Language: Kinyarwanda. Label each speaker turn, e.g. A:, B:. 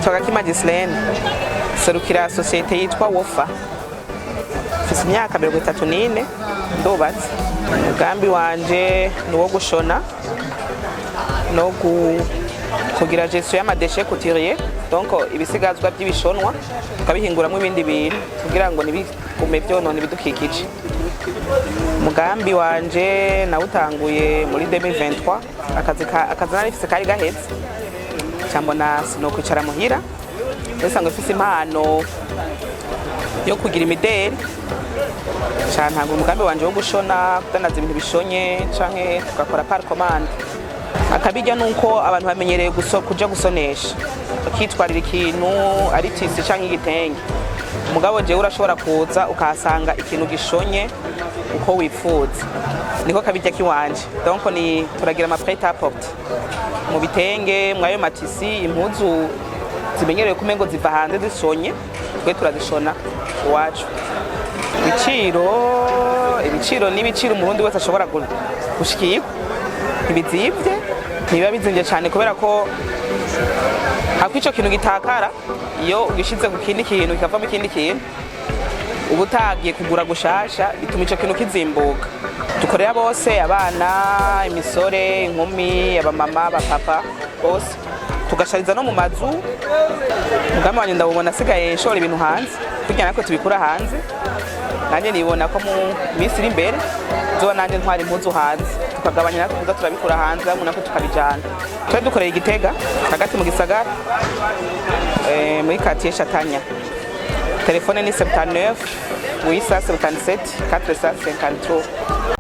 A: Nitwa Gakima Ghislaine, serukira societe yitwa Wofa. Mfise imyaka 34 ndubatse. Umugambi wanje ni wo gushona no kugira gestion y'amadeshe couturier, donc ibisigazwa by'ibishonwa tukabihinguramwo ibindi bintu kugira ngo nibigume byonone bidukikije. Umugambi wanje nawutanguye muri 2023, akazi narifise kari gaheze cyambona sinokwicara muhira, usanga mfise impano yo kugira imideli cyantanga umugambi wanje wo gushona, kudandaza ibintu bishonye canke tugakora par commande. Akabijya nuko abantu bamenyereye kuja gusonesha bakitwarira ikintu ari tisi canke igitenge, umugabo je urashobora kuza ukahasanga ikintu gishonye uko wifuza, niko kabijya kiwanje. Donc ni turagira ama prêts à porter mu bitenge, mwayo matisi, impuzu zimenyereye kumengo ziva hanze zishonye, twe turazishona iwacu. Ibiciro n'ibiciro umurundi wese ashobora gushikirwa, ntibizivye, ntibiba bizimvye cyane kubera ko hako ico kintu gitakara iyo ugishize ku kindi kintu kikavamo ikindi kintu, uba utagiye kugura gushasha bituma ico kintu kizimbuka. Dukorera bose, abana, imisore, inkumi, abamama, abapapa bose, tugashariza no mu mazu. Umugambi wanje ndabona asigaye nshora ibintu hanze kugira nako tubikura hanze, nanje nibona ko mu misi iri imbere nzoba nanje ntwara impuzu hanze, tukagabanya nako kuza turabikura hanze hamwe nako tukabijana. Twe dukorera Igitega hagati mu gisagara muri quartier Shatanya. Telefone ni 79 877 453.